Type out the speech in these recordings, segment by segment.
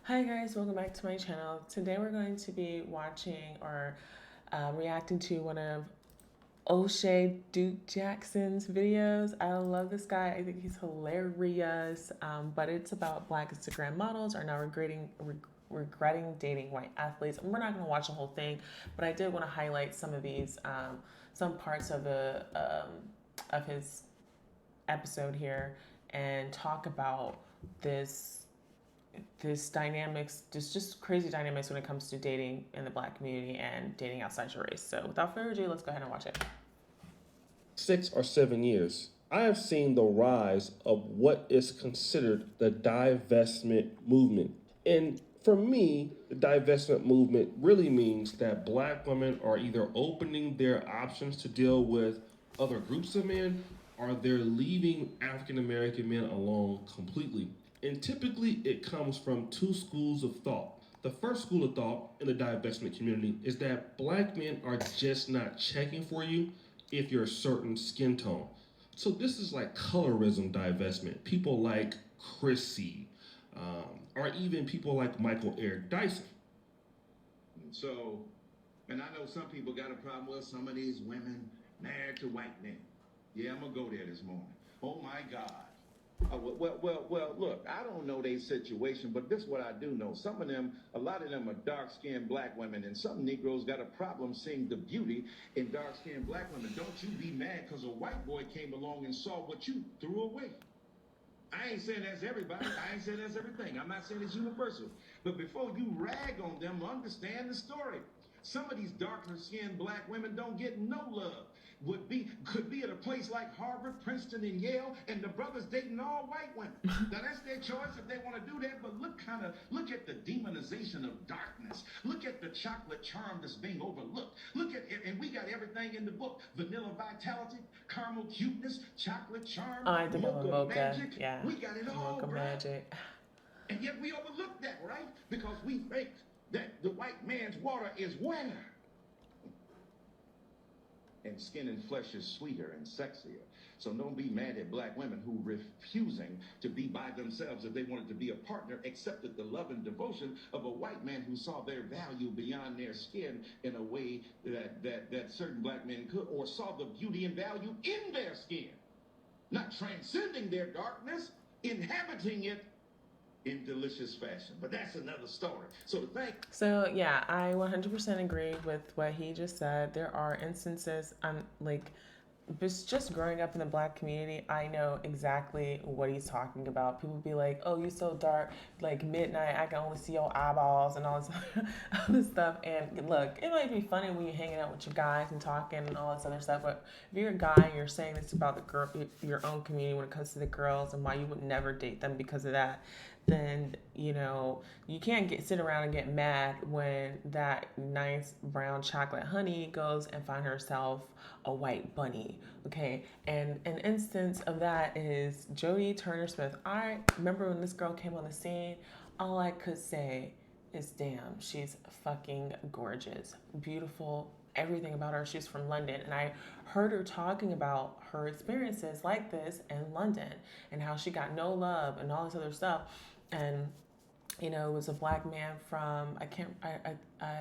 Hi guys, welcome back to my channel. Today we're going to be watching or reacting to one of O'Shea Duke Jackson's videos. I love this guy. I think he's hilarious. But it's about Black Instagram models are now regretting dating white athletes. And we're not going to watch the whole thing, but I did want to highlight some of these, some parts of of his episode here and talk about this this dynamics, just crazy dynamics when it comes to dating in the Black community and dating outside your race. So without further ado, let's go ahead and watch it. 6 or 7 years, I have seen the rise of what is considered the divestment movement. And for me, the divestment movement really means that black women are either opening their options to deal with other groups of men or they're leaving African American men alone completely. And typically, it comes from two schools of thought. The first school of thought in the divestment community is that black men are just not checking for you if you're a certain skin tone. So this is like colorism divestment. People like Chrissy, or even people like Michael Eric Dyson. So, and I know some people got a problem with some of these women married to white men. Yeah, I'm gonna go there this morning. Oh my God. Look, I don't know their situation, but this is what I do know. Some of them, a lot of them are dark-skinned black women, and some Negroes got a problem seeing the beauty in dark-skinned black women. Don't you be mad because a white boy came along and saw what you threw away. I ain't saying that's everybody. I ain't saying that's everything. I'm not saying it's universal. But before you rag on them, understand the story. Some of these darker skinned black women don't get no love. Could be at a place like Harvard, Princeton, and Yale, and the brothers dating all white women. Now that's their choice if they want to do that, but look at the demonization of darkness. Look at the chocolate charm that's being overlooked. Look at it, and we got everything in the book: vanilla vitality, caramel cuteness, chocolate charm, Oh, I think I'm a mocha mocha. magic. Yeah, We got it all, mocha bro. magic. And yet we overlook that, right? Because we think that the white man's water is wetter. And skin and flesh is sweeter and sexier. So don't be mad at black women who refusing to be by themselves if they wanted to be a partner, accepted the love and devotion of a white man who saw their value beyond their skin in a way that certain black men could, or saw the beauty and value in their skin, not transcending their darkness, inhabiting it in delicious fashion. But that's another story. So the thing. So yeah, I 100% agree with what he just said. There are instances, like just growing up in the black community, I know exactly what he's talking about. People be like, "Oh, you so dark, like midnight. I can only see your eyeballs and all this, all this stuff." And look, it might be funny when you're hanging out with your guys and talking and all this other stuff. But if you're a guy and you're saying this about the girl, your own community when it comes to the girls and why you would never date them because of that, then you can't sit around and get mad when that nice brown chocolate honey goes and find herself a white bunny. Okay, and an instance of that is Jodie Turner Smith. I remember when this girl came on the scene, all I could say is damn, she's fucking gorgeous, beautiful, everything about her. She's from London, and I heard her talking about her experiences like this in London and how she got no love and all this other stuff. And it was a black man from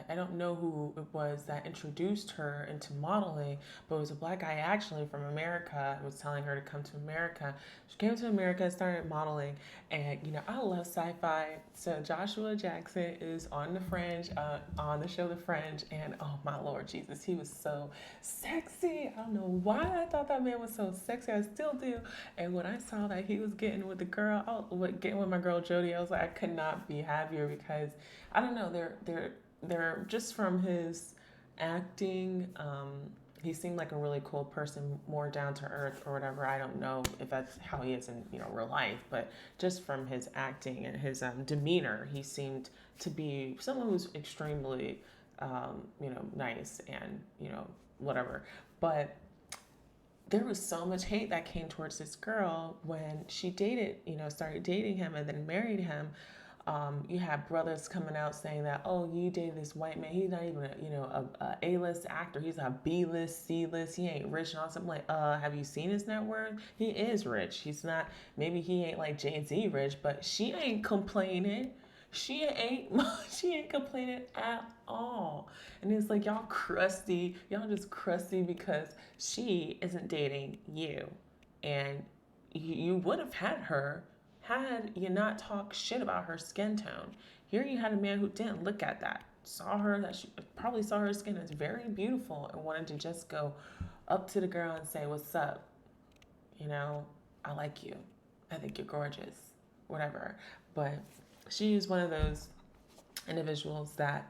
I don't know who it was that introduced her into modeling, but it was a black guy actually from America. Was telling her to come to America. She came to America and started modeling, and I love sci-fi. So Joshua Jackson is on The Fringe, on the show The Fringe, and oh my Lord Jesus, he was so sexy. I don't know why I thought that man was so sexy. I still do. And when I saw that he was getting with the girl, getting with my girl Jodie, I was like, I could not be happier because I don't know, they're just from his acting. He seemed like a really cool person, more down to earth or whatever. I don't know if that's how he is in real life, but just from his acting and his demeanor, he seemed to be someone who's extremely nice and whatever. But there was so much hate that came towards this girl when she started dating him and then married him. You had brothers coming out saying that, oh, you dated this white man. He's not even a A-list actor. He's a B-list, C-list. He ain't rich and all something like, have you seen his net worth? He is rich. He's not, maybe he ain't like Jay-Z rich, but she ain't complaining. She ain't she ain't complaining at all. And it's like y'all crusty, y'all just crusty because she isn't dating you. And you would have had her had you not talk shit about her skin tone. Here you had a man who didn't look at that. Saw her that she probably saw her skin as very beautiful and wanted to just go up to the girl and say, "What's up? You know, I like you. I think you're gorgeous." Whatever. But she's one of those individuals that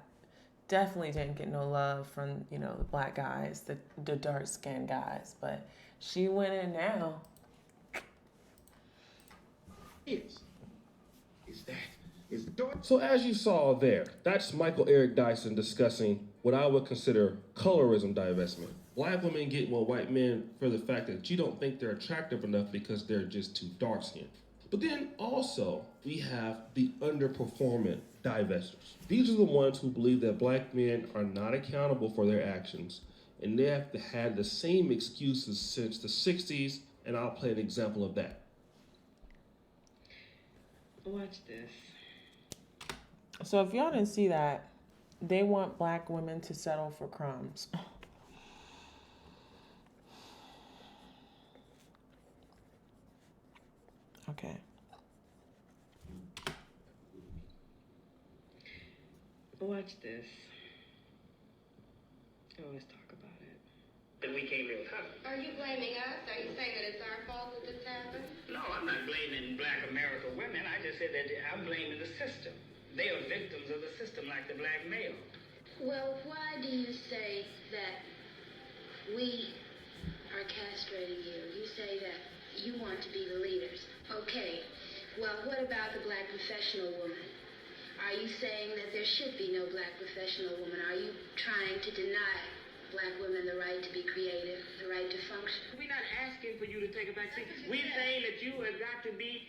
definitely didn't get no love from, the black guys, the dark skinned guys. But she went in now. Is that is dark. So as you saw there, that's Michael Eric Dyson discussing what I would consider colorism divestment. Black women get with white men for the fact that you don't think they're attractive enough because they're just too dark skinned. But then also, we have the underperforming divestors. These are the ones who believe that black men are not accountable for their actions, and they have had the same excuses since the 60s, and I'll play an example of that. Watch this. So if y'all didn't see that, they want black women to settle for crumbs. Okay. Watch this. Oh, let's talk about it. That we can't live happy. Are you blaming us? Are you saying that it's our fault that this happened? No, I'm not blaming black America women. I just said that I'm blaming the system. They are victims of the system like the black male. Well, why do you say that we are castrating you? You say that you want to be the leaders. Okay, well, what about the black professional woman? Are you saying that there should be no black professional woman? Are you trying to deny black women the right to be creative, the right to function? We're not asking for you to take a back seat. We're saying that you have got to be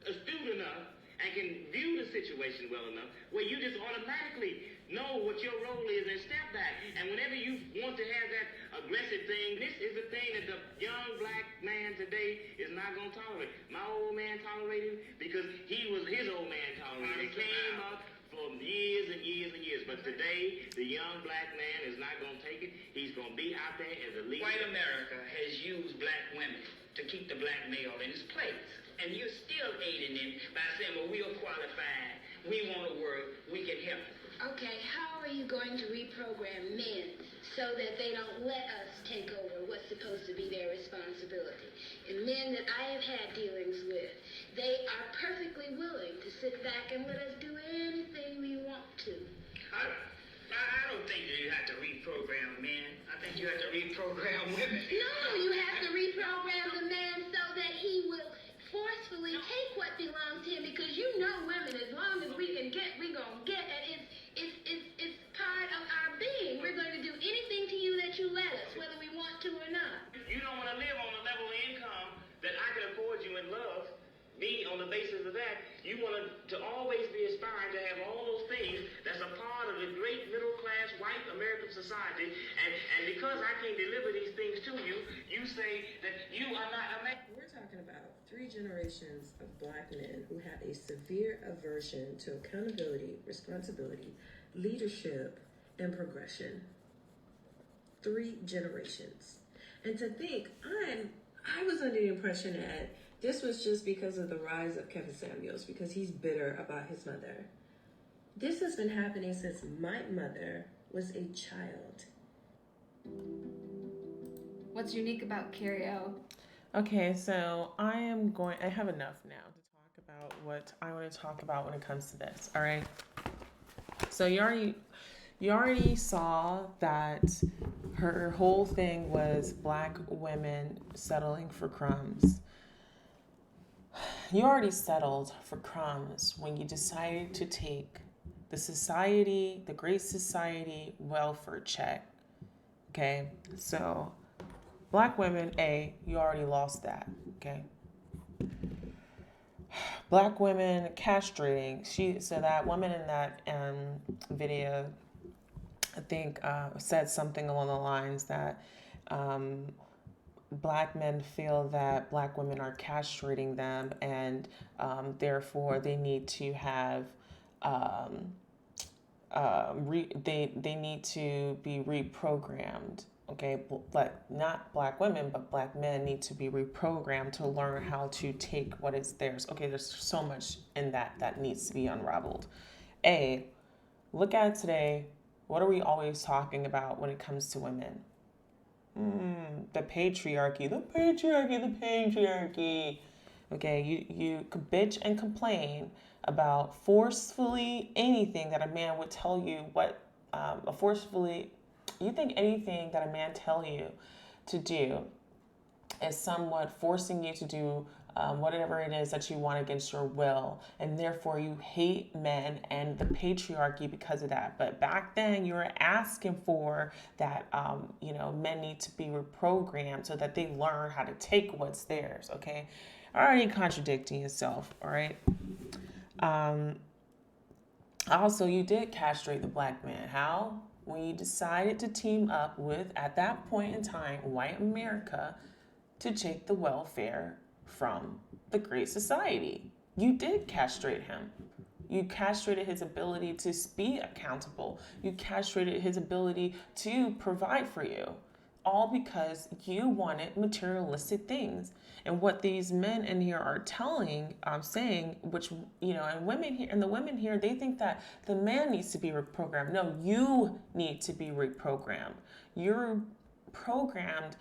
astute enough and can view the situation well enough where you just automatically know what your role is and step back. And whenever you want to have that aggressive thing, this is the thing that the young black man today is not going to tolerate. My old man tolerated it because his old man tolerated it. It came up for years and years and years. But today, the young black man is not going to take it. He's going to be out there as a leader. White America has used black women to keep the black male in his place. And you're still aiding him by saying, well, we are qualified. We want to work. We can help. Okay, how are you going to reprogram men so that they don't let us take over what's supposed to be their responsibility? And men that I have had dealings with, they are perfectly willing to sit back and let us do anything we want to. I don't think that you have to reprogram men. I think you have to reprogram women. No, you have to reprogram the man so that he will forcefully take what belongs to him, because you know women, as long as we can get, we're going to get, and it's part of our being. We're going to do anything to you that you let us, whether we want to or not. You don't want to live on a level of income that I can afford you and love me on the basis of that. You want to always be aspiring to have all those things that's a part of the great middle class white American society. And because I can't deliver these things to you, you say that you are not American. We're talking about 3 generations of black men who have a severe aversion to accountability, responsibility, leadership, and progression. 3 generations. And to think, I was under the impression that this was just because of the rise of Kevin Samuels, because he's bitter about his mother. This has been happening since my mother was a child. What's unique about Carrie-O? Okay, so I have enough now to talk about what I want to talk about when it comes to this. All right. So you already saw that her whole thing was black women settling for crumbs. You already settled for crumbs when you decided to take the Great Society welfare check. Okay, so black women, you already lost that. Okay. Black women castrating. So that woman in that video, I think, said something along the lines that black men feel that black women are castrating them, and therefore they need to have um, they need to be reprogrammed. Okay, but not black women, but black men need to be reprogrammed to learn how to take what is theirs. Okay, there's so much in that needs to be unraveled. Look at it today. What are we always talking about when it comes to women? The patriarchy, the patriarchy, the patriarchy. Okay, you bitch and complain about forcefully anything that a man would tell you you think anything that a man tell you to do is somewhat forcing you to do whatever it is that you want against your will, and therefore you hate men and the patriarchy because of that. But back then, you were asking for that. Men need to be reprogrammed so that they learn how to take what's theirs. Okay, already contradicting yourself. All right. Also, you did castrate the black man. How? When you decided to team up with, at that point in time, white America to take the welfare from the Great Society. You did castrate him. You castrated his ability to be accountable. You castrated his ability to provide for you. All because you wanted materialistic things. And what these men in here are saying, which, and women here, and the women here, they think that the man needs to be reprogrammed. No, you need to be reprogrammed. You're programmed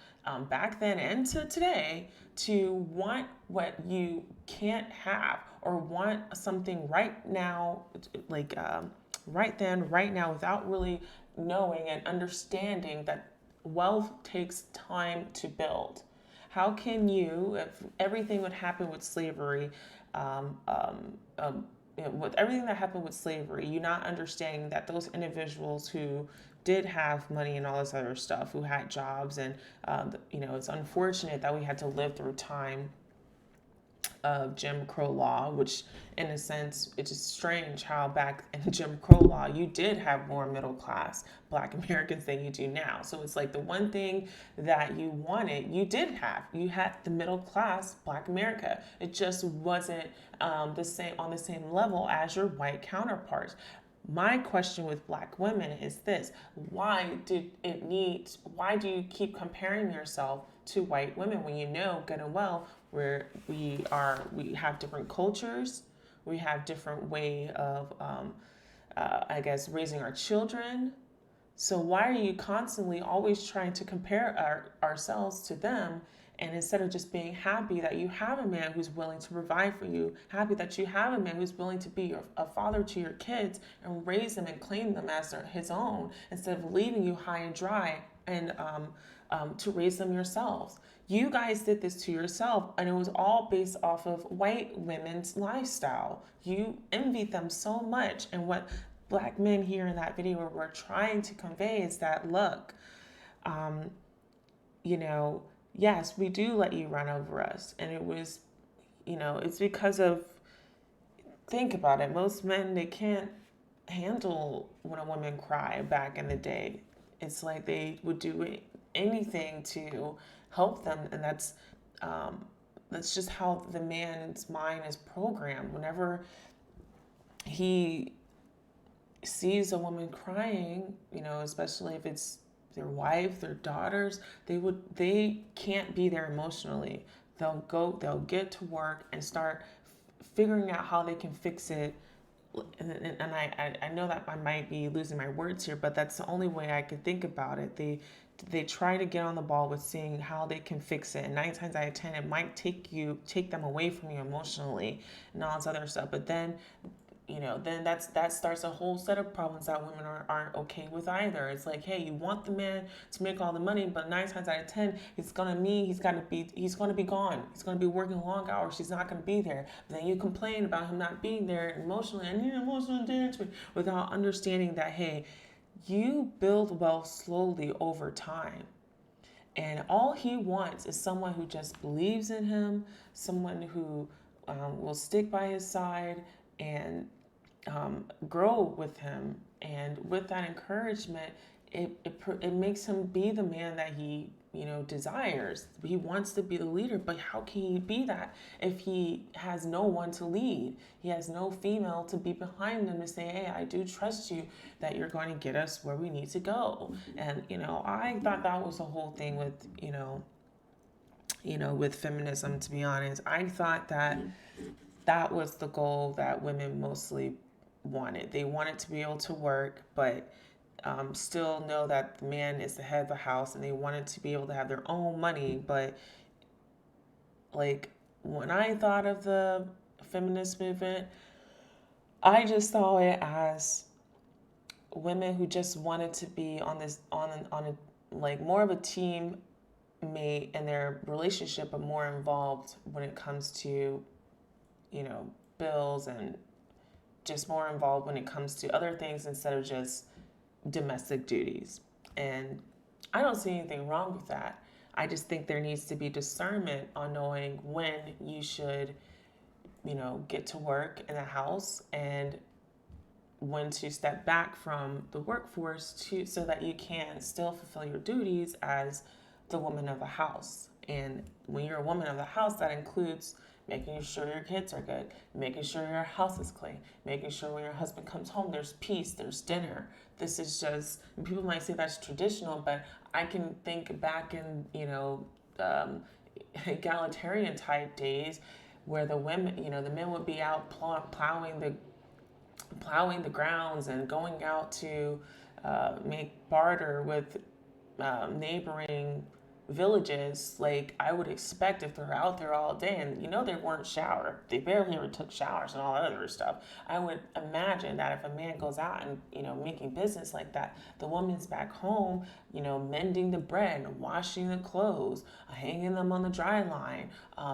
back then and to today to want what you can't have, or want something right now, right then, right now, without really knowing and understanding that wealth takes time to build. How can you, if everything would happen with slavery, with everything that happened with slavery, you not understanding that those individuals who did have money and all this other stuff, who had jobs, and it's unfortunate that we had to live through time of Jim Crow law, which in a sense, it's just strange how back in Jim Crow law, you did have more middle class Black Americans than you do now. So it's like the one thing that you wanted, you did have. You had the middle class Black America. It just wasn't on the same level as your white counterparts. My question with Black women is this: why do you keep comparing yourself to white women when you know good and well where we have different cultures, we have different way of raising our children. So why are you constantly always trying to compare ourselves to them? And instead of just being happy that you have a man who's willing to provide for you, happy that you have a man who's willing to be a father to your kids and raise them and claim them as his own, instead of leaving you high and dry and to raise them yourselves. You guys did this to yourself, and it was all based off of white women's lifestyle. You envied them so much, and what Black men here in that video were trying to convey is that, look, yes, we do let you run over us. And it was, it's because of, think about it. Most men, they can't handle when a woman cry back in the day. It's like they would do anything to help them. And that's just how the man's mind is programmed. Whenever he sees a woman crying, especially if it's their wife, their daughters, they can't be there emotionally. They'll get to work and start figuring out how they can fix it. And I know that I might be losing my words here, but that's the only way I could think about it. They try to get on the ball with seeing how they can fix it. And 9 times out of 10, it might take them away from you emotionally and all this other stuff. But then that starts a whole set of problems that women aren't okay with either. It's like, hey, you want the man to make all the money, but 9 times out of 10, it's gonna mean he's gonna be gone. He's gonna be working long hours. He's not gonna be there. But then you complain about him not being there emotionally. I need an emotional attachment, without understanding that, hey, you build wealth slowly over time. And all he wants is someone who just believes in him, someone who will stick by his side and grow with him. And with that encouragement, it makes him be the man that he desires. He wants to be the leader, but how can he be that if he has no one to lead? He has no female to be behind him to say, hey, I do trust you that you're going to get us where we need to go. And, I thought that was the whole thing with, with feminism, to be honest. I thought that that was the goal that women mostly wanted. They wanted to be able to work, but still know that the man is the head of the house, and they wanted to be able to have their own money. But like, when I thought of the feminist movement, I just saw it as women who just wanted to be on a like more of a team mate in their relationship, but more involved when it comes to bills, and just more involved when it comes to other things instead of just domestic duties. And I don't see anything wrong with that. I just think there needs to be discernment on knowing when you should, get to work in the house, and when to step back from the workforce so that you can still fulfill your duties as the woman of the house. And when you're a woman of the house, that includes making sure your kids are good, making sure your house is clean, making sure when your husband comes home, there's peace, there's dinner. This is just, people might say that's traditional, but I can think back in, egalitarian type days where the women, the men would be out plowing the grounds and going out to make barter with neighboring villages. Like, I would expect, if they're out there all day and they weren't showered, they barely ever took showers and all that other stuff, I would imagine that if a man goes out and making business like that, the woman's back home mending the bread, washing the clothes, hanging them on the dry line,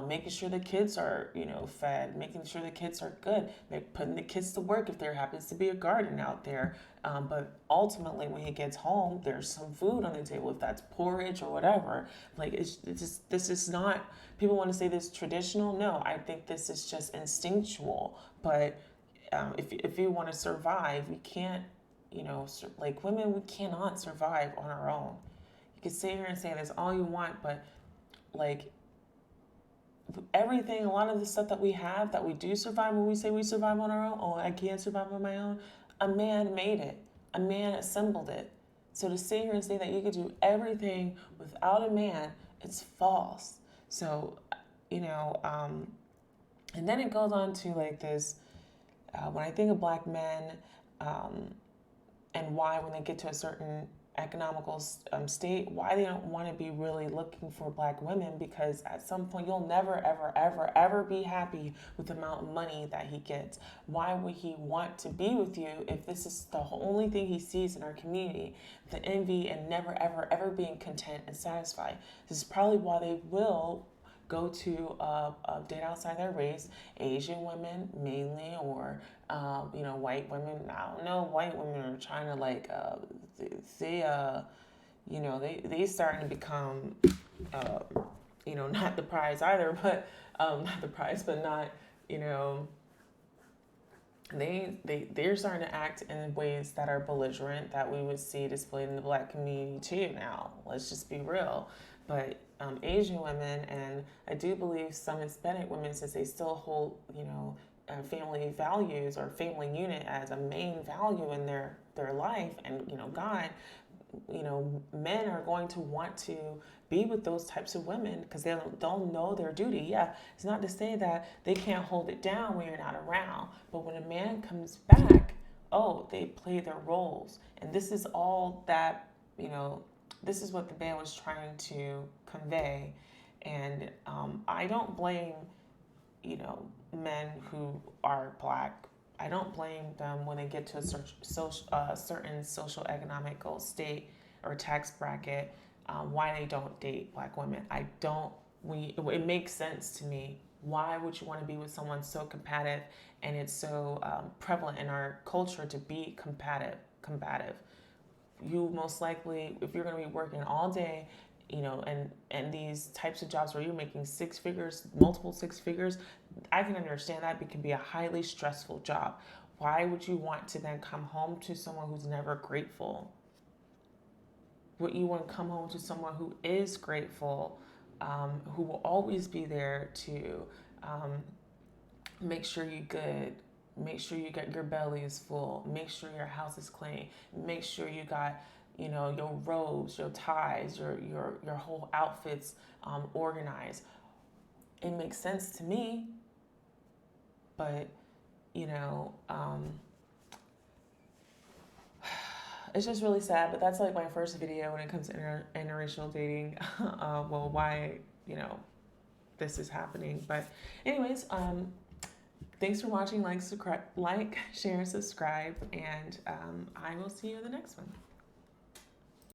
making sure the kids are fed, making sure the kids are good, putting the kids to work if there happens to be a garden out there. But ultimately, when he gets home, there's some food on the table, if that's porridge or whatever. Like, this is not, people want to say this traditional. No, I think this is just instinctual. But if you want to survive, you can't, like women, we cannot survive on our own. You can sit here and say this all you want, but like, everything, a lot of the stuff that we have, that we do survive, when we say we survive on our own, oh, I can't survive on my own, a man made it. A man assembled it. So to sit here and say that you could do everything without a man, it's false. So, and then it goes on to like this, when I think of black men, and why, when they get to a certain economical state, why they don't want to be really looking for black women, because at some point you'll never, ever, ever, ever be happy with the amount of money that he gets. Why would he want to be with you if this is the only thing he sees in our community? The envy and never, ever, ever being content and satisfied. This is probably why they will go to date outside their race, Asian women mainly, or white women. I don't know, white women are trying to like they starting to become not the prize either, but not the prize, but not they're starting to act in ways that are belligerent, that we would see displayed in the black community too now. Let's just be real. But Asian women, and I do believe some Hispanic women, since they still hold, family values or family unit as a main value in their life, and, God, men are going to want to be with those types of women because they'll know their duty. Yeah, it's not to say that they can't hold it down when you're not around, but when a man comes back, they play their roles. And this is all that, this is what the band was trying to convey. And I don't blame, men who are black. I don't blame them when they get to a certain social economical state or tax bracket, why they don't date black women. It makes sense to me. Why would you want to be with someone so combative? And it's so prevalent in our culture to be combative. You most likely, if you're going to be working all day, and these types of jobs where you're making six figures, multiple six figures, I can understand that. It can be a highly stressful job. Why would you want to then come home to someone who's never grateful? Would you want to come home to someone who is grateful, who will always be there to make sure you're good, make sure you got your belly is full, make sure your house is clean, make sure you got, you know, your robes, your ties, your whole outfits organized? It makes sense to me, but you know, it's just really sad. But that's like my first video when it comes to interracial dating. Well, why, you know, this is happening. But anyways, thanks for watching. Like, share, subscribe, and I will see you in the next one.